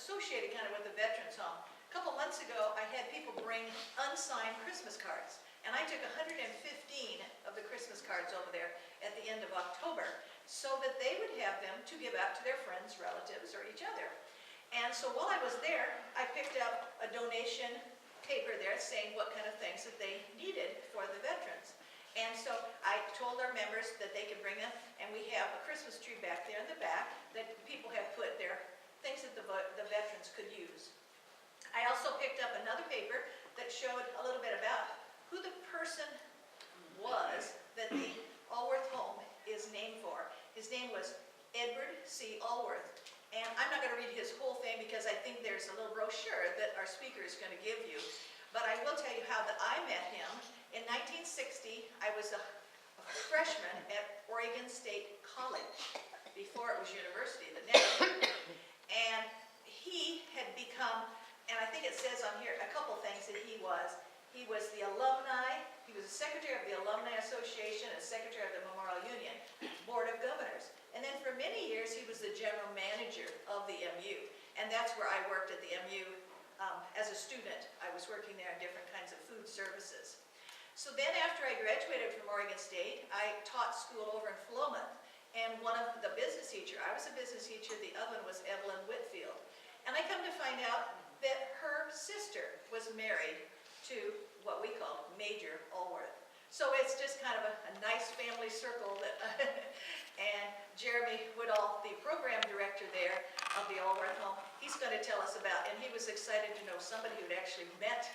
associated kind of with the Veterans Home. A couple months ago, I had people bring unsigned Christmas cards. And I took 115 of the Christmas cards over there at the end of October so that they would have them to give out to their friends, relatives, or each other. And so while I was there, I picked up a donation paper there saying what kind of things that they needed for the veterans. And so I told our members that they could bring them, and we have a Christmas tree back there in the back that people have put their things that the veterans could use. I also picked up another paper that showed a little bit about who the person was that the Allworth home is named for. His name was Edward C. Allworth. And I'm not going to read his whole thing because I think there's a little brochure that our speaker is going to give you. But I will tell you how that I met him. In 1960, I was a freshman at Oregon State College, before it was university the next year. And he had become, and I think it says on here a couple things that he was. He was the alumni, he was the secretary of the Alumni Association and secretary of the Memorial Union Board of Governors. And then for many years, he was the general manager of the MU. And that's where I worked at the MU as a student. I was working there in different kinds of food services. So then after I graduated from Oregon State, I taught school over in Philomath. And one of the business teacher, I was a business teacher, the other one was Evelyn Whitfield. And I come to find out that her sister was married to what we call Major Allworth. So it's just kind of a nice family circle. That and Jeremy Woodall, the program director there of the Allworth home, he's going to tell us about, and he was excited to know somebody who'd actually met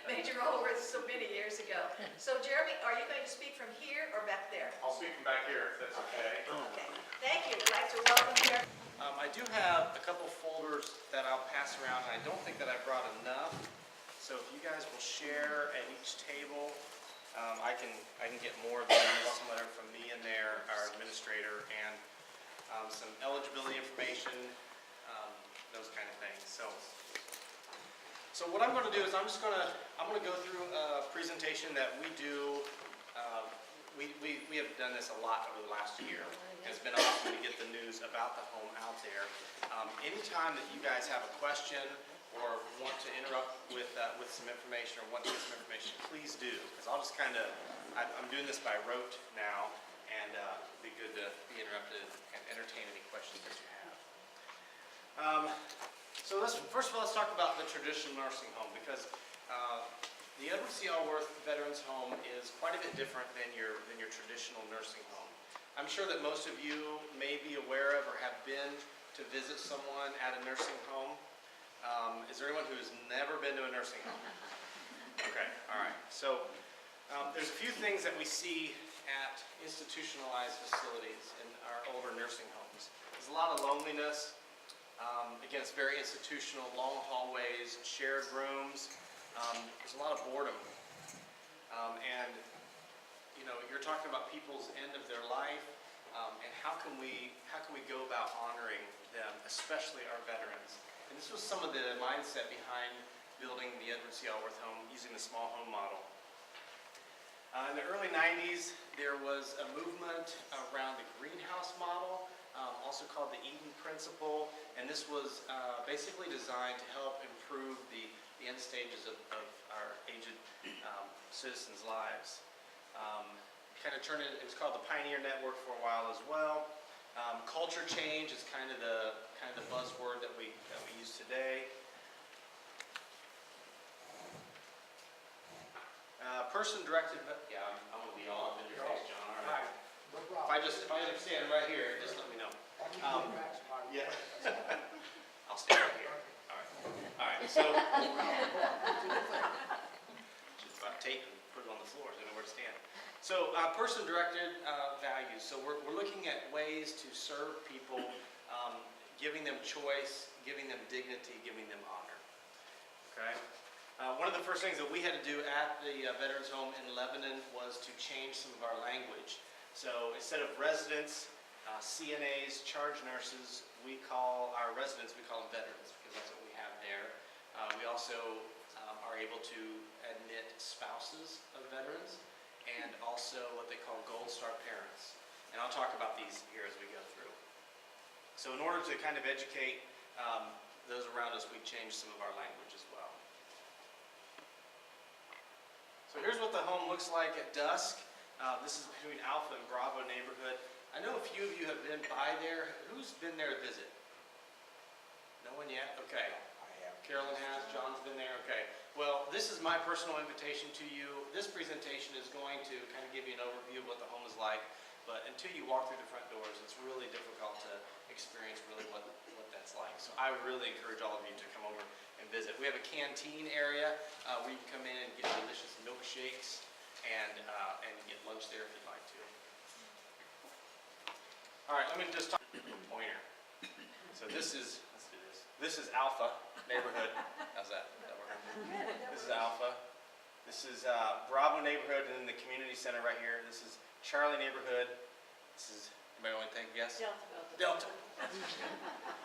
Major Allworth so many years ago. So Jeremy, are you going to speak from here or back there? I'll speak from back here, if that's okay. Okay, thank you. I'd like to welcome Jeremy. I do have a couple folders that I'll pass around, and I don't think that I brought enough. So if you guys will share at each table, I can get more of these, some letter from me in there, our administrator, and some eligibility information, those kind of things. So what I'm going to do is I'm going to go through a presentation that we do. We have done this a lot over the last year. It's been awesome to get the news about the home out there. Anytime that you guys have a question or want to interrupt with some information or want to get some information, please do. Because I'll just kind of, I'm doing this by rote now, and it'd be good to be interrupted and entertain any questions that you have. So first of all, let's talk about the traditional nursing home, because the Edward C. Allworth Veterans Home is quite a bit different than your traditional nursing home. I'm sure that most of you may be aware of or have been to visit someone at a nursing home. Is there anyone who's never been to a nursing home? Okay, all right. So there's a few things that we see at institutionalized facilities in our older nursing homes. There's a lot of loneliness. Again, it's very institutional, long hallways, shared rooms. There's a lot of boredom. And you know, you're talking about people's end of their life, and how can we go about honoring them, especially our veterans. And this was some of the mindset behind building the Edward C. Allworth home using the small home model. In the early 90s, there was a movement around the greenhouse model, also called the Eden Principle, and this was basically designed to help improve the end stages of our aged citizens' lives. Kind of turned it was called the Pioneer Network for a while as well. Culture change is kind of the buzzword that we use today. Person-directed, yeah, I'm gonna be all up in your face, John. All right. No problem. If I end up standing right here, just let me know. Yeah. I'll stand right here. All right. So just about tape and put it on the floor so I know where to stand. So person-directed values. So we're looking at ways to serve people, giving them choice, giving them dignity, giving them honor. Okay. One of the first things that we had to do at the Veterans Home in Lebanon was to change some of our language. So instead of residents, CNAs, charge nurses, we call our residents, we call them veterans, because that's what we have there. We also are able to admit spouses of veterans, and also what they call Gold Star parents. And I'll talk about these here as we go through. So in order to kind of educate those around us, we change some of our language as well. So here's what the home looks like at dusk. This is between Alpha and Bravo neighborhood. I know a few of you have been by there. Who's been there to visit? No one yet? Okay. Carolyn has, John's been there, okay. Well, this is my personal invitation to you. This presentation is going to kind of give you an overview of what the home is like, but until you walk through the front doors, it's really difficult to experience really what that's like. So I would really encourage all of you to come over and visit. We have a canteen area where you can come in and get delicious milkshakes and get lunch there if you'd like to. All right, let me just talk pointer. So this is, let's do this. This is Alpha neighborhood. How's that? That work? This is Alpha. This is Bravo neighborhood, and then the community center right here. This is Charlie neighborhood. This is, anybody want to think? Yes? Delta.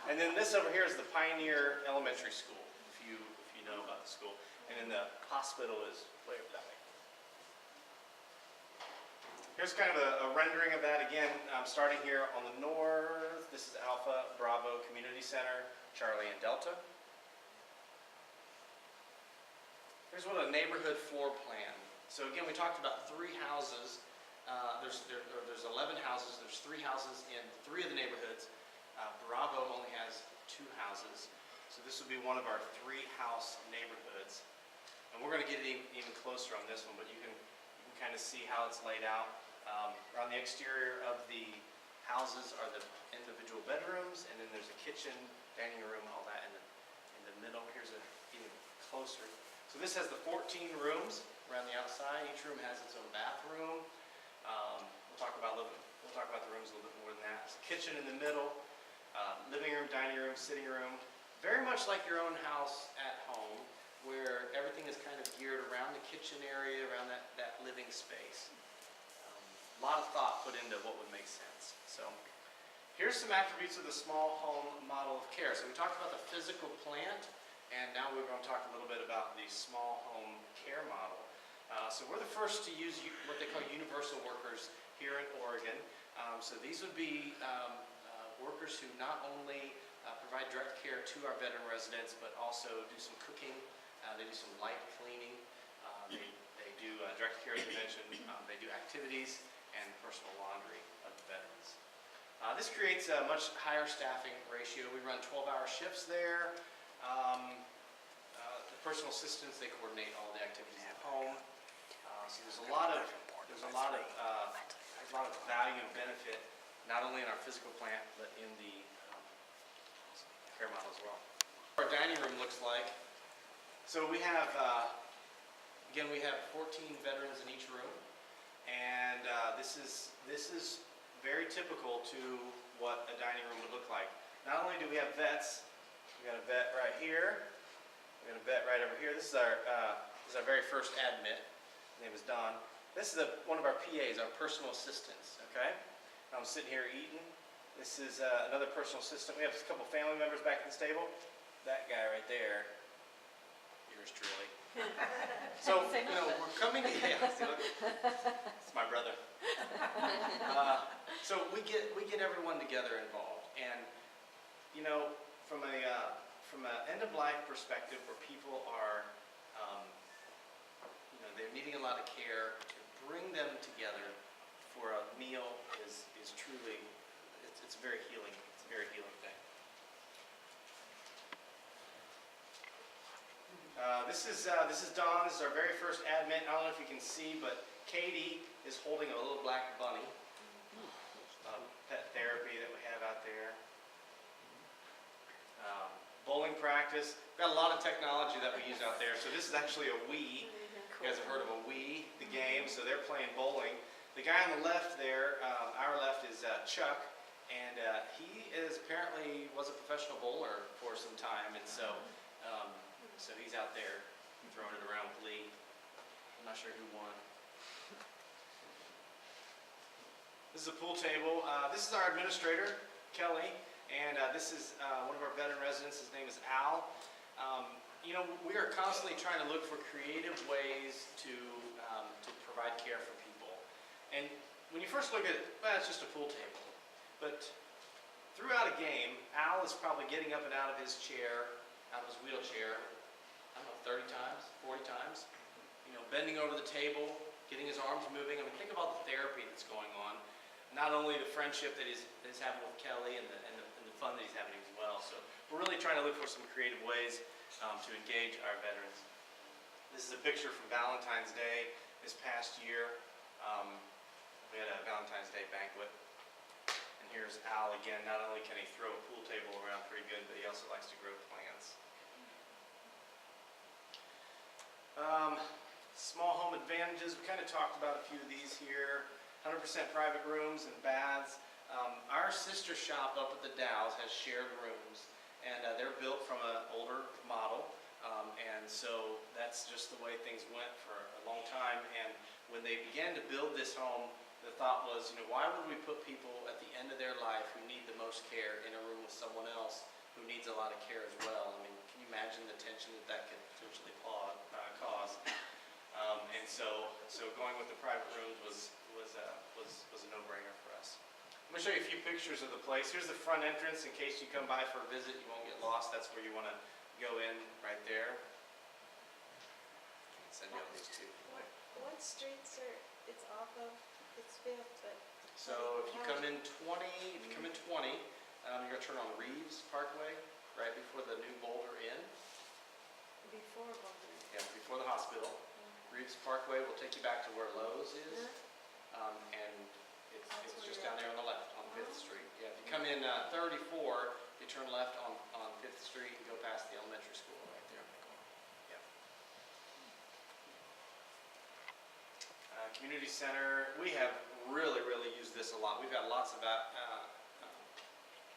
And then this over here is the Pioneer Elementary School, if you know about the school. And then the hospital is way over that way. Here's kind of a rendering of that again. Starting here on the north, this is Alpha, Bravo Community Center, Charlie and Delta. Here's what a neighborhood floor plan. So again, we talked about 3 houses. There's 11 houses. There's 3 houses in 3 of the neighborhoods. Bravo only has 2 houses. So this would be one of our 3-house neighborhoods. And we're going to get even closer on this one, but you can kind of see how it's laid out. Around the exterior of the houses are the individual bedrooms, and then there's a kitchen, dining room, all that in the middle. Here's a even closer. So this has the 14 rooms around the outside. Each room has its own bathroom. We'll talk about the rooms a little bit more than that. There's a kitchen in the middle, living room, dining room, sitting room. Very much like your own house at home, where everything is kind of geared around the kitchen area, around that living space. A lot of thought put into what would make sense. So here's some attributes of the small home model of care. So we talked about the physical plant, and now we're going to talk a little bit about the small home care model. So we're the first to use what they call universal workers here in Oregon. So these would be workers who not only provide direct care to our veteran residents, but also do some cooking. They do some light cleaning. They do direct care, as I mentioned. They do activities and personal laundry of the veterans. This creates a much higher staffing ratio. We run 12-hour shifts there. The personal assistants, they coordinate all the activities at home. So there's a lot of value and benefit, not only in our physical plant, but in the care model as well. Our dining room looks like. So we have, again, we have 14 veterans in each room, and this is very typical to what a dining room would look like. Not only do we have vets, we got a vet right here, we got a vet right over here. This is our very first admit. His name is Don. This is one of our PAs, our personal assistants. Okay, I'm sitting here eating. This is another personal assistant. We have a couple family members back in the stable. That guy right there. Yours truly. So, we're coming to, it's my brother. So we get everyone together involved. And, from an end-of-life perspective where people are, they're needing a lot of care, to bring them together for a meal is truly, it's very healing. It's a very healing thing. This is Dawn. This is our very first admit. I don't know if you can see, but Katie is holding a little black bunny. Pet therapy that we have out there. Bowling practice. We've got a lot of technology that we use out there. So this is actually a Wii. You guys have heard of a Wii, the game. So they're playing bowling. The guy on the left there, our left, is Chuck. And he apparently was a professional bowler for some time. And so he's out there throwing it around with Lee. I'm not sure who won. This is a pool table. This is our administrator, Kelly, and this is one of our veteran residents. His name is Al. We are constantly trying to look for creative ways to provide care for people. And when you first look at it, well, it's just a pool table. But throughout a game, Al is probably getting up and out of his chair, out of his wheelchair, I don't know, 30 times, 40 times. You know, bending over the table, getting his arms moving. I mean, think about the therapy that's going on. Not only the friendship that he's having with Kelly and the fun that he's having as well. So we're really trying to look for some creative ways to engage our veterans. This is a picture from Valentine's Day this past year. We had a Valentine's Day banquet. And here's Al again. Not only can he throw a pool table around pretty good, but he also likes to grow plants. Small home advantages. We kind of talked about a few of these here. 100% private rooms and baths. Our sister shop up at the Dows has shared rooms, and they're built from an older model. And so that's just the way things went for a long time. And when they began to build this home, the thought was, you know, why would we put people at the end of their life who need the most care in a room with someone else who needs a lot of care as well? I mean, can you imagine the tension that could potentially cause? And so going with the private rooms was a no-brainer for us. I'm going to show you a few pictures of the place. Here's the front entrance. In case you come by for a visit, you won't get lost. That's where you want to go in, right there. I'll send you all these two. What streets are it's off of? It's Fifth, but So if you come in 20, you're going to turn on Reeves Parkway, right before the new Boulder Inn. before Boulder. Yeah, before the hospital. Reeves Parkway will take you back to where Lowe's is. And it's just down there on the left, on 5th Street. Yeah, if you come in 34, you turn left on 5th Street and go past the elementary school right there. Yeah. Community center, we have really used this a lot. We've got lots of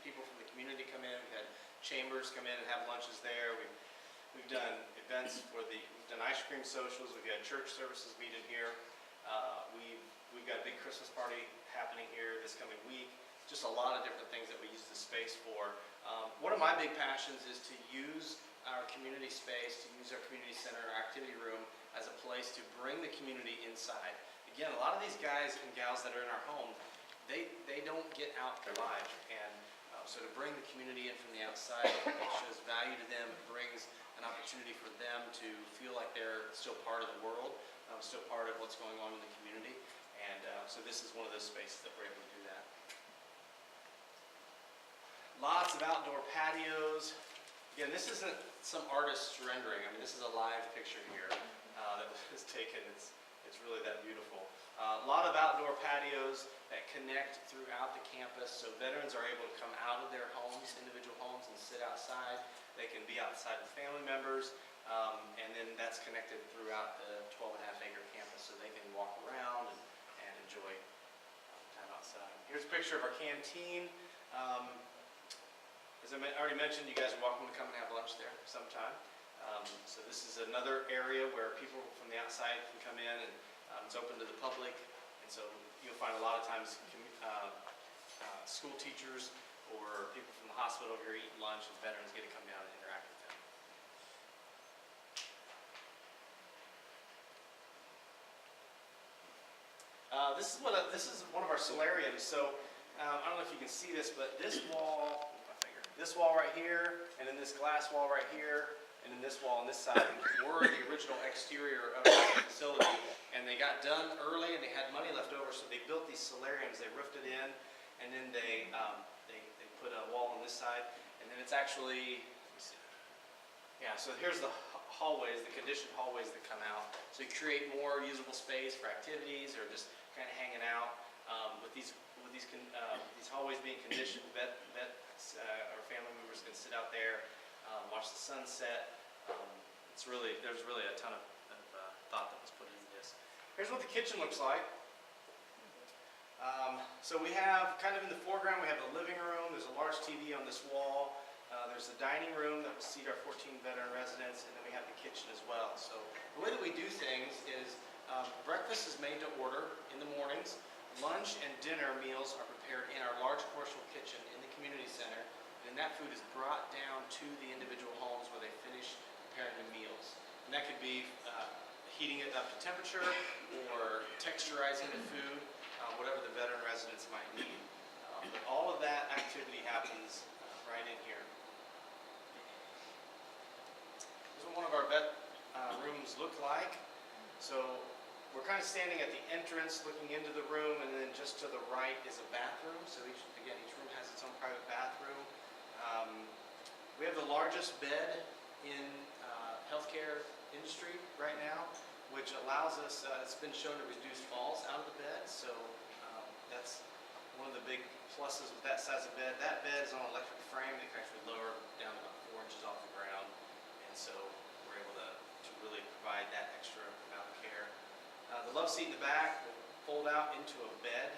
people from the community come in. We've had chambers come in and have lunches there. We've done events we've done ice cream socials. We've had church services meet in here. We've got a big Christmas party happening here this coming week. Just a lot of different things that we use the space for. One of my big passions is to use our community space, to use our community center, our activity room as a place to bring the community inside. Again, a lot of these guys and gals that are in our home, they don't get out alive. And so to bring the community in from the outside, it shows value to them. It brings an opportunity for them to feel like they're still part of the world, still part of what's going on in the community. And so this is one of those spaces that we're able to do that. Lots of outdoor patios. Again, this isn't some artist's rendering. I mean, this is a live picture here that was taken. It's really that beautiful. A lot of outdoor patios that connect throughout the campus, so veterans are able to come out of their homes, individual homes, and sit outside. They can be outside with family members, and then that's connected throughout the 12.5-acre campus, so they can walk around and enjoy time outside. Here's a picture of our canteen. As I already mentioned, you guys are welcome to come and have lunch there sometime. So this is another area where people from the outside can come in, and it's open to the public. And so you'll find a lot of times school teachers or people from the hospital here eating lunch, and veterans get to come down and interact with them. This is one of our solariums. So I don't know if you can see this, but this wall right here, and then this glass wall right here, and then this wall on this side were the original exterior of the facility. And they got done early, and they had money left over, so they built these solariums. They roofed it in, and then they put a wall on this side, and then it's actually, let me see. Yeah, so here's the hallways, the conditioned hallways that come out. So you create more usable space for activities or just kind of hanging out. With these hallways being conditioned, vets or family members can sit out there, watch the sunset. There's really a ton of thought that was put into this. Here's what the kitchen looks like. So we have, kind of in the foreground, we have the living room. There's a large TV on this wall. There's the dining room that will seat our 14 veteran residents, and then we have the kitchen as well. So the way that we do things is breakfast is made to order in the mornings. Lunch and dinner meals are prepared in our large commercial kitchen in the community center, and that food is brought down to the individual homes where they finish preparing the meals. And that could be heating it up to temperature or texturizing the food, whatever the veteran residents might need. But all of that activity happens right in here. This is what one of our vet rooms look like. So we're kind of standing at the entrance looking into the room, and then just to the right is a bathroom. So each room has its own private bathroom. We have the largest bed in healthcare industry right now, which allows us, it's been shown to reduce falls out of the bed. So that's one of the big pluses with that size of bed. That bed is on an electric frame that can actually lower down about 4 inches off the ground. And so we're able to really provide that extra amount of care. The love seat in the back will fold out into a bed,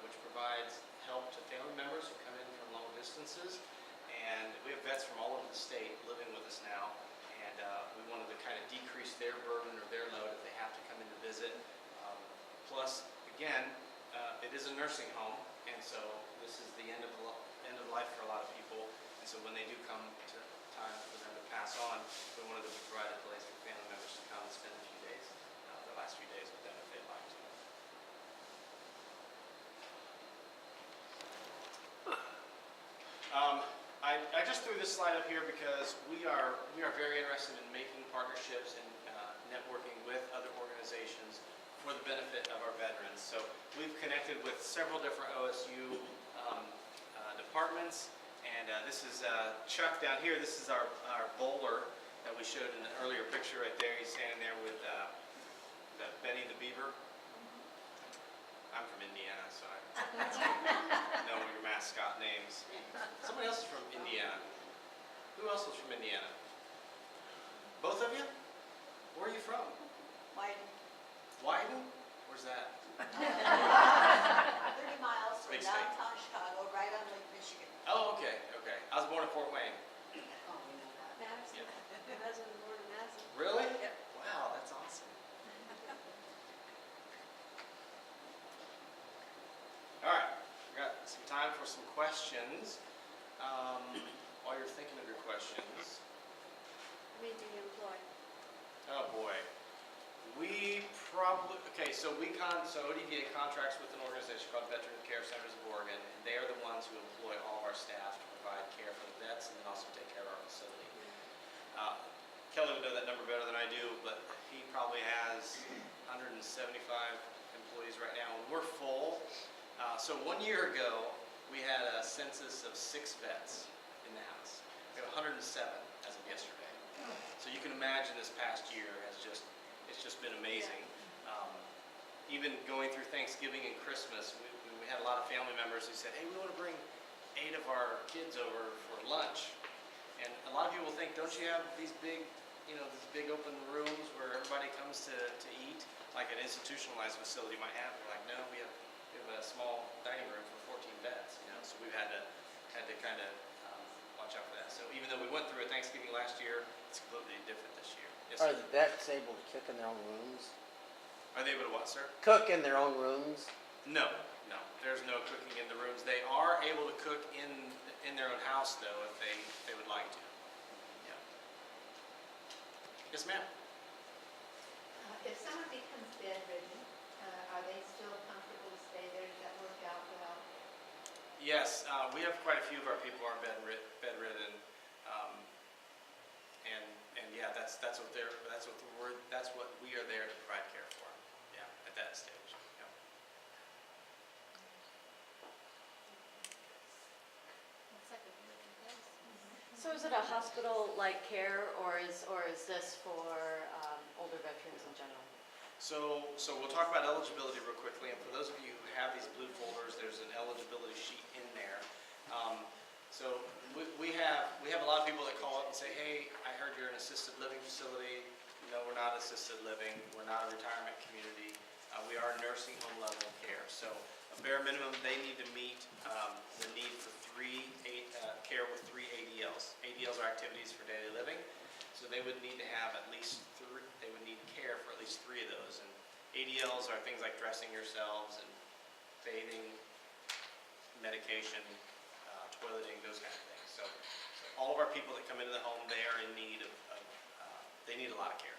which provides help to family members who come in from long distances. And we have vets from all over the state living with us now. And we wanted to kind of decrease their burden or their load if they have to come in to visit. Plus, again, it is a nursing home, and so this is the end of life for a lot of people. And so when they do come to time for them to pass on, we wanted to provide a place for family members to come and spend a few days, the last few days with them if they'd like to. I just threw this slide up here because we are very interested in making partnerships and networking with other organizations for the benefit of our veterans. So we've connected with several different OSU departments, and this is Chuck down here. This is our bowler that we showed in the earlier picture right there. He's standing there with Benny the Beaver. I'm from Indiana, so I know your mascot names. Somebody else is from Indiana. Who else is from Indiana? Both of you? Where are you from? Wyden? Where's that? 30 miles from Big state. downtown Chicago, right on Lake Michigan. Oh, okay. I was born in Fort Wayne. Oh, we know that. Madison. Yeah. My husband was born in Madison. Really? Yep. Wow, that's awesome. All right, we got some time for some questions. While you're thinking of your questions, How many do you employ? oh boy, so ODVA contracts with an organization called Veteran Care Centers of Oregon, and they are the ones who employ all of our staff to provide care for the vets and then also take care of our facility. Kelly would know that number better than I do, but he probably has 175 employees right now, and we're full. So 1 year ago, we had a census of 6 vets in the house. We have 107 as of yesterday. So you can imagine this past year it's just been amazing. Even going through Thanksgiving and Christmas, we had a lot of family members who said, hey, we want to bring 8 of our kids over for lunch. And a lot of people think, don't you have these big open rooms where everybody comes to eat, like an institutionalized facility might have? We're like, no, we have a small dining room for 14 vets, so we've had to kind of watch out for that. So even though we went through a Thanksgiving last year, it's completely different this year. Yes, Are sir. the vets able to cook in their own rooms? Are they able to what, sir? Cook in their own rooms? No. There's no cooking in the rooms. They are able to cook in their own house, though, if they would like to. Yeah. Yes, ma'am. If someone becomes bedridden, are they still comfortable to stay there? Does that work out well? Yes, we have quite a few of our people are bedridden, and yeah, that's what we are there to provide care for. Yeah, at that stage. Yeah. So is it a hospital-like care, or is this for older veterans in general? So we'll talk about eligibility real quickly, and for those of you who have these blue folders, there's an eligibility sheet in there. So we have a lot of people that call up and say, hey, I heard you're an assisted living facility. No, we're not assisted living. We're not a retirement community. We are nursing home level care. So a bare minimum, they need to meet the need for care with 3 ADLs. ADLs are activities for daily living. So they would need to have at least 3, they would need care for at least 3 of those. And ADLs are things like dressing yourselves and bathing, medication, toileting, those kind of things. So all of our people that come into the home, they are in need of they need a lot of care.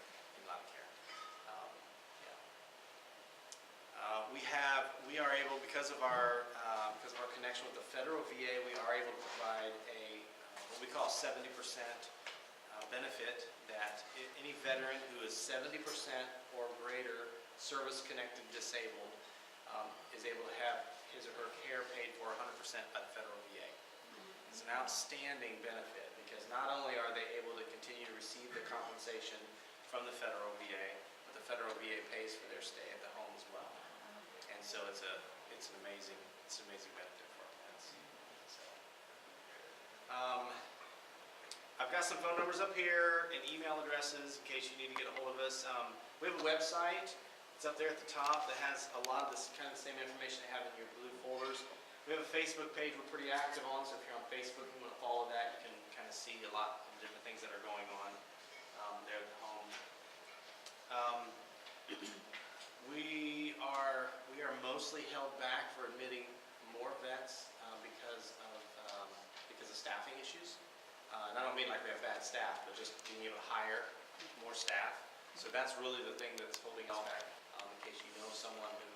We are able, because of our connection with the federal VA, we are able to provide what we call 70% benefit, that any veteran who is 70% or greater service-connected disabled is able to have his or her care paid for 100% by the federal VA. It's an outstanding benefit, because not only are they able to continue to receive the compensation from the federal VA, but the federal VA pays for their stay at the home as well. And so it's an amazing benefit for our pets. So, I've got some phone numbers up here and email addresses in case you need to get a hold of us. We have a website. It's up there at the top that has a lot of this kind of the same information they have in your blue folders. We have a Facebook page we're pretty active on, so if you're on Facebook and want to follow that, you can kind of see a lot of different things that are going on there at the home. We are mostly held back for admitting more vets because of staffing issues. And I don't mean like we have bad staff, but just being able to hire more staff. So that's really the thing that's holding us back. In case you know someone who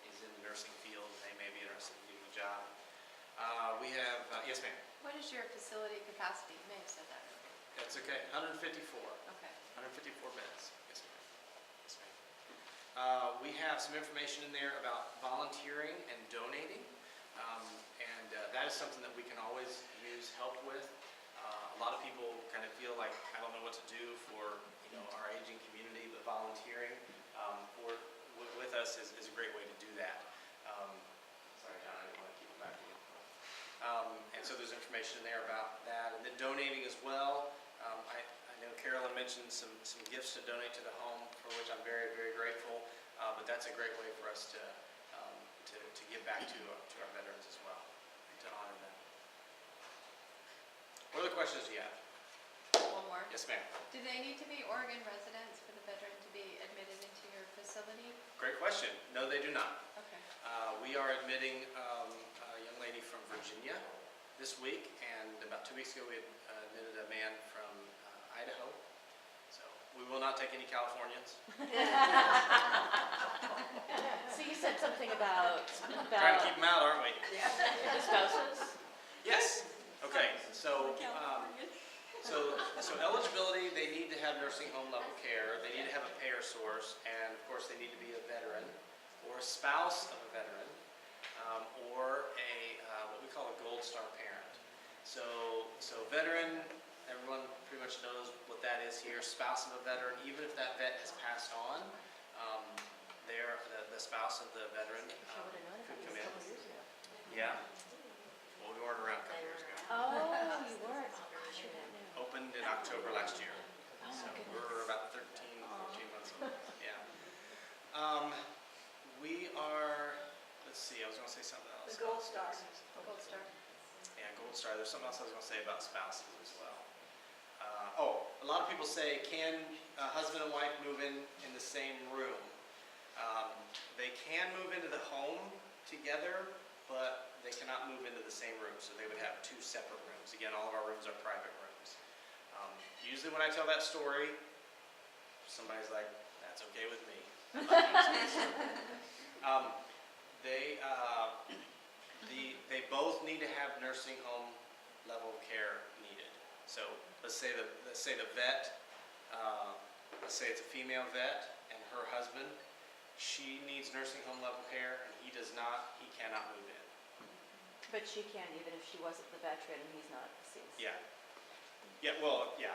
is in the nursing field, they may be interested in getting a job. We have, yes ma'am? What is your facility capacity? You may have said that earlier. That's okay, 154. Okay. 154 beds. Yes ma'am. Yes ma'am. We have some information in there about volunteering and donating. And that is something that we can always use help with. A lot of people kind of feel like, I don't know what to do for our aging community, but volunteering with us is a great way to do that. Sorry, John, I didn't want to keep it back to you. And so there's information in there about that. And then donating as well. I know Carolyn mentioned some gifts to donate to the home, for which I'm very, very grateful. But that's a great way for us to give back to our veterans as well, to honor them. What other questions do you have? One more. Yes, ma'am. Do they need to be Oregon residents for the veteran to be admitted into your facility? Great question. No, they do not. Okay. We are admitting a young lady from Virginia this week, and about 2 weeks ago we admitted a man from Idaho. So we will not take any Californians. So you said something about Trying to keep them out, aren't we? the spouses? Yes. Okay. So eligibility, they need to have nursing home level care. They need to have a payer source, and of course they need to be a veteran or a spouse of a veteran, or what we call a Gold Star parent. So veteran, everyone pretty much knows what that is here. Spouse of a veteran, even if that vet has passed on, the spouse of the veteran I would have known could about come this a in. couple years ago. Yeah. Well, we weren't around a couple years ago. Oh, you weren't? Oh, gosh, you're that new. Opened in October last year. Oh, So my we're goodness. about 13, 14 months old. Yeah. We are, let's see, I was going to say something else. The Gold Star. Gold Star. Yeah, Gold Star. There's something else I was going to say about spouses as well. A lot of people say, can husband and wife move in the same room? They can move into the home together, but they cannot move into the same room, so they would have two separate rooms. Again, all of our rooms are private rooms. Usually when I tell that story, somebody's like, that's okay with me. They both need to have nursing home level care needed. So let's say the vet, let's say it's a female vet and her husband, she needs nursing home level care and he does not, he cannot move in. But she can, even if she wasn't the veteran and he's not deceased. Yeah. Yeah, well, yeah.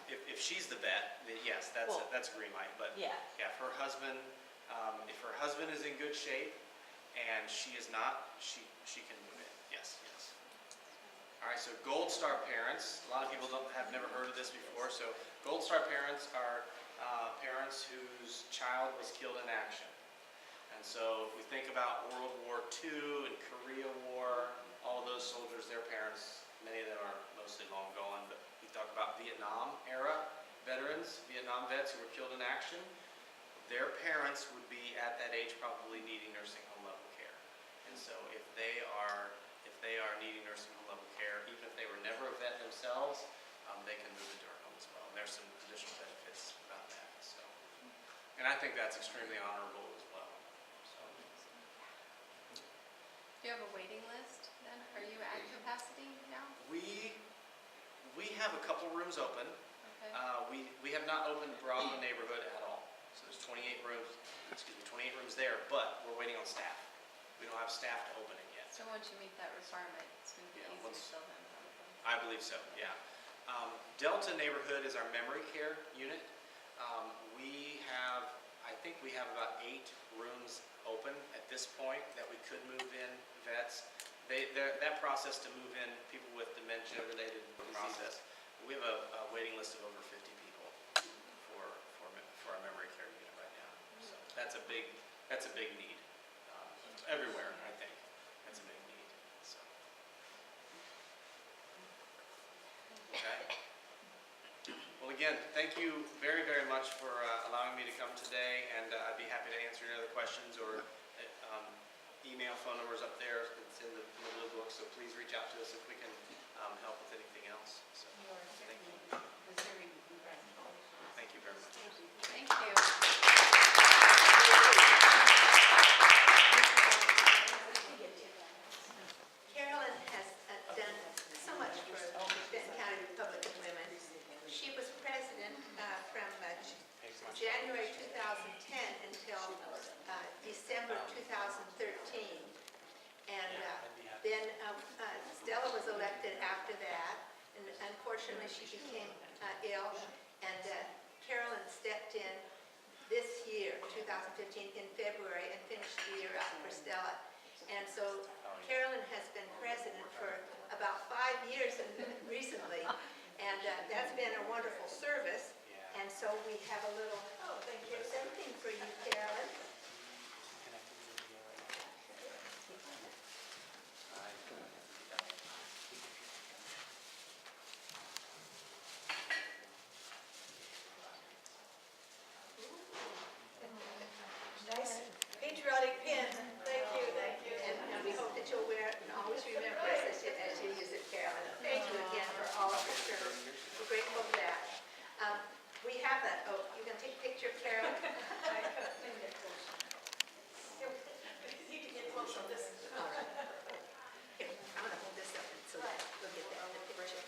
If she's the vet, then yes, that's Well, a green light. But Yeah. yeah, if her husband is in good shape and she is not, she can move in. Yes. All right, so Gold Star parents, a lot of people have never heard of this before. So Gold Star parents are parents whose child was killed in action. And so if we think about World War II and Korea War, all of those soldiers, their parents, many of them are mostly long gone, but we talk about Vietnam era veterans, Vietnam vets who were killed in action. Their parents would be at that age probably needing nursing home level care. And so if they are needing nursing home level care, even if they were never a vet themselves, they can move into our home as well. And there's some additional benefits about that. So, and I think that's extremely honorable as well. So, Do you have a waiting list then? Are you at capacity now? We have a couple rooms open. Okay. We have not opened Bravo neighborhood at all. So there's 28 rooms, 28 rooms there, but we're waiting on staff. We don't have staff to open it yet. So once you meet that requirement, it's going to be Yeah, easy to once- fill them probably. I believe so, yeah. Delta neighborhood is our memory care unit. I think we have about 8 rooms open at this point that we could move in vets. That process to move in people with dementia-related process, we have a waiting list of over 50 people for our memory care unit right now. So that's a big need everywhere. I think that's a big need. So. Okay. Well, again, thank you very, very much for allowing me to come today, and I'd be happy to answer any other questions or email, phone numbers up there. It's in the blue book, so please reach out to us if we can help with anything else. So, thank you. Thank you very much. Thank you. Carolyn has done so much for Benton County Republican Women. She was president from January 2010 until December 2013. And then Stella was elected after that, and unfortunately she became ill, and Carolyn stepped in this year, 2015, in February, and finished the year out for Stella. And so Carolyn has been president for about 5 years recently, and that's been a wonderful service. And so we have a little, here's something for you, Carolyn. Nice patriotic pin. Thank you, thank you. And we hope that you'll wear it and always remember us as you use it, Carolyn. Thank you again for all of your service. We're grateful for that. We have that, you can take a picture of Carolyn. You need to get close on this. Here, I'm gonna hold this up so that we'll get that in the picture.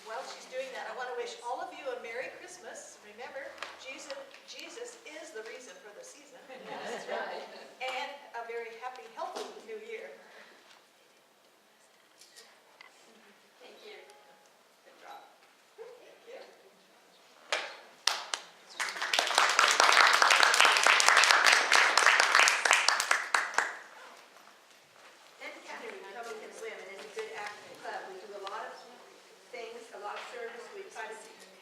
While she's doing that, I want to wish all of you a Merry Christmas. Remember, Jesus is the reason for the season. That's right. And a very happy, healthy new year. Thank you. Good job. Thank you. Benton County Republican Women is a good active club. We do a lot of things, a lot of service. We try to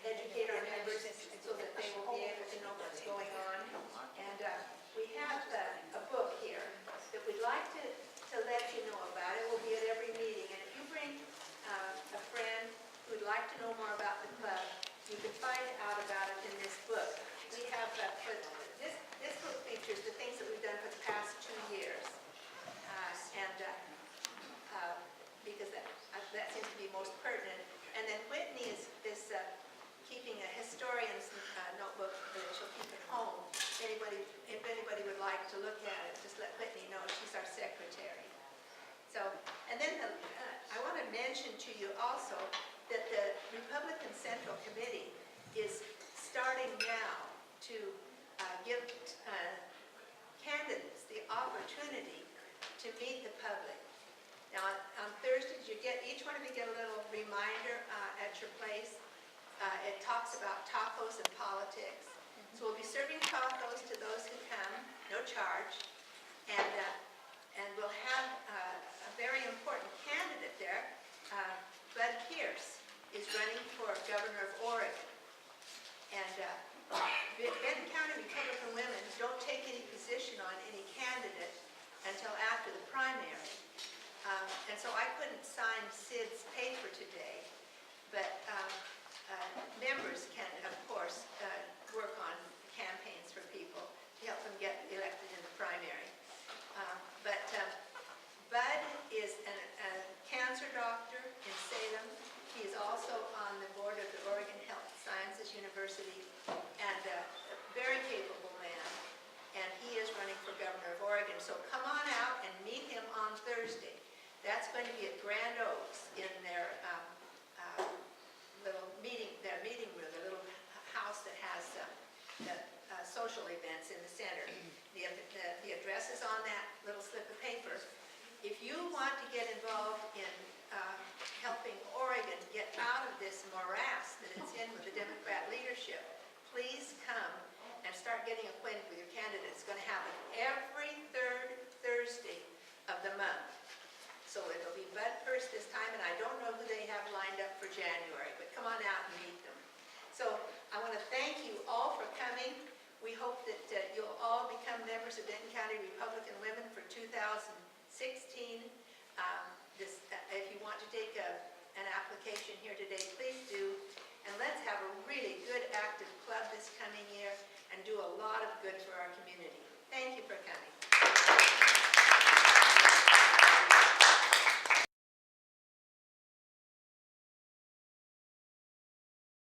educate our members so that they will be able to know what's going on. And we have a book here that we'd like to let you know about. It will be at every meeting. And if you bring a friend who'd like to know more about the club, you can find out about it in this book. We have, this book features the things that we've done for the past 2 years. Because that seems to be most pertinent. And then Whitney is keeping a historian's notebook that she'll keep at home. If anybody would like to look at it, just let Whitney know. She's our secretary. So, and then I want to mention to you also that the Republican Central Committee is starting now to give candidates the opportunity to meet the public. Now, on Thursdays, each one of you get a little reminder at your place. It talks about tacos and politics. So we'll be serving tacos to those who come, no charge. And we'll have a very important candidate there. Bud Pierce is running for governor of Oregon. And Benton County Republican Women don't take any position on any candidate until after the primary. And so I couldn't sign Sid's paper today, but members can, of course, work on campaigns for people to help them get elected in the primary. But Bud is a cancer doctor in Salem. He is also on the board of the Oregon Health Sciences University, and a very capable man. And he is running for governor of Oregon. So come on out and meet going to be at Grand Oaks in their little meeting room, their little house that has the social events in the center. The address is on that little slip of paper. If you want to get involved in helping Oregon get out of this morass that it's in with the Democrat leadership, please come and start getting acquainted with your candidates. It's going to happen every third Thursday of the month. So it'll be Bud Purse this time, and I don't know who they have lined up for January, but come on out and meet them. So I want to thank you all for coming. We hope that you'll all become members of Benton County Republican Women for 2016. If you want to take an application here today, please do. And let's have a really good active club this coming year and do a lot of good for our community. Thank you for coming.